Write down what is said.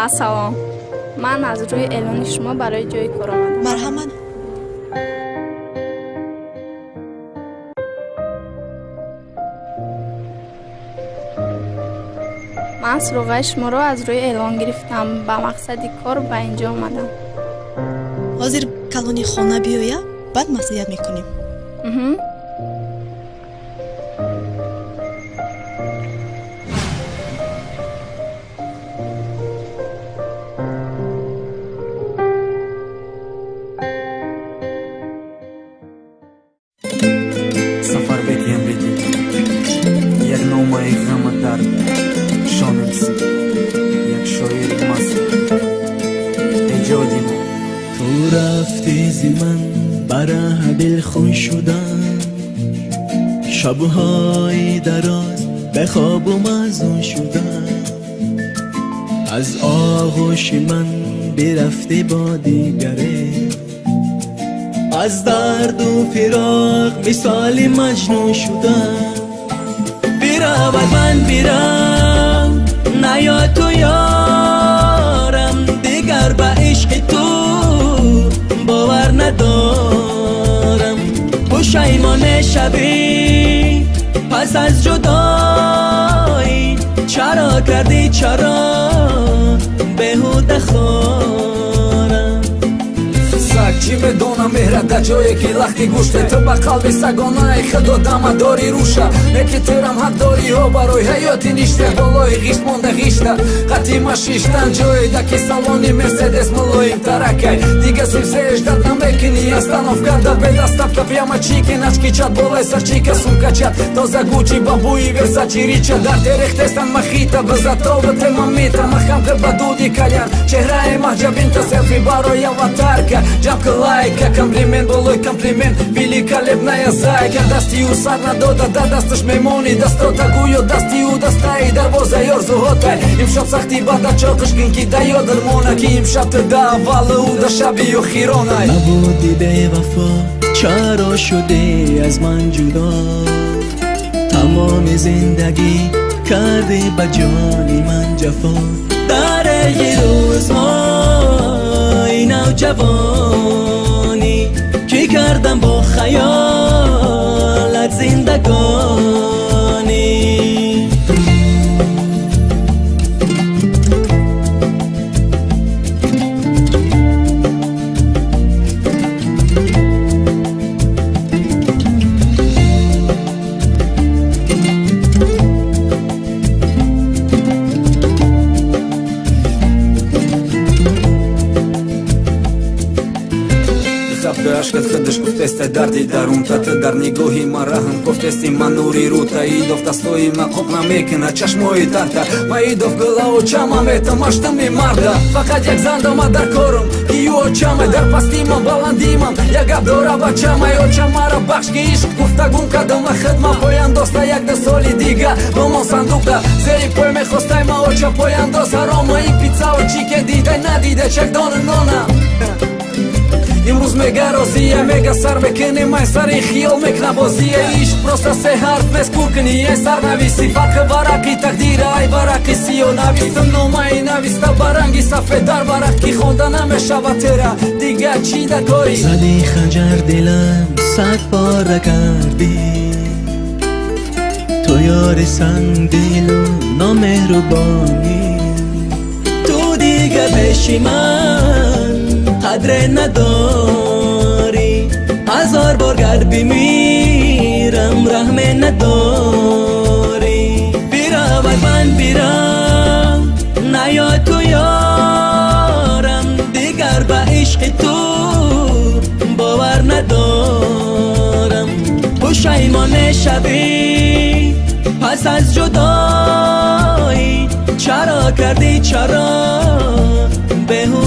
ассалом. Ман аз рӯи эълони шумо барои ҷойи кор омадам. марҳамат. Ман суроғаи шуморо аз рӯи эълон гирифтам. Ба мақсади кор ба ин ҷо омадам. ҳозир калони хона биёя, баъд маслиҳат мекунем. Сафарбек Ямбеки, як номаи ғама дард, шонемси, як шоири маст, эҷоди мо. ту рафти зи ман бараҳ дилхун шудам, шабҳои дароз به خوابم ازون شدم، از آغوش من برفته با دیگره، از درد و فراق مثال مجنون شدم. برود من برم نیا تو یارم، دیگر به عشق تو باور ندارم. پشیمان شوی پس از جدایی، چرا کردی چرا بهوده خورم. چی بدونم مهرت در جایی که لختی گوشته، تو با قلب سگانه خدا دم داری روشه، یکی ترم حد داری ها برای حیاتی نیشته، بالای غیشت مونده غیشته قطی مشیشتن جایی دکی سالانی مرسیدس ملایم ترکه، دیگه سیفزهش داد نمیکنی استانوفکا دا به دستافکا پیاما چیکی نچکی چد بالای سر چیکا سومکا چد تازه گوچی بابوی ورساچی ریچه در ترختستن مخیطه بزتاوت ممیتا مخم که بدودی کلیان چهره محجبین تا سلفی برای аватарка جمع лайка, комплимент, болой комплимент, великолепная зайка. Дасти у сарна дода, да дасташ мемони, дастрота гуйо, дасти у дастай, дарвоза ёрзу хотай. Им шаб сахти бада чоқыш гинки да ёдар монаки, им шаб да валы у да шаби ё хиронай. نبودی به وفا چرا شدی از من جدا، تمام زندگی کردی به جانی من جفا. در یه روزهای نوجوانی که کردم با خیالت زندگانی. Ашкат хадаш гуфтестай дарди дарунта, ты дар нигоҳи ма раҳм гуфтести ман нури рута. Идов дастои мақоқ намекина чашмои тарта, ма идов гӯлао чама мета маштами марда. Фақат як зан дома дар корум июо чама, дар пастимам баландимам як гап дора бачама. ё чамара бахш ки ишқ гуфтагум кадома хидма, пояндоста як ду соли дига бомон сандуқда зери пой мехостай ма оча пояндоз ҳарома. ин пицао чӣ ке дидай надида чакдони нона. имрӯз мега розия, мега сар мекини май сари хиёл мекна бозия. ишқ просто се ҳарф нест куркини ай сарнависи, фарқи варақи тақдира ай варақи сиё навистам номаи нависта баранги сафед дар варақ ки хонда намешавад тера. дига чӣ да кори زدی خنجر دلم صد پاره کردی، تو یار سنگدل و نامهربانی. تو دیگه پیش من قدر نداری، هزار بار گر بمیرم رحم نداری. برود من برم نیا تو یارم، دیگر به عشق تو باور ندارم. پشیمان شوی پس از جدایی، چرا کردی چرا بهو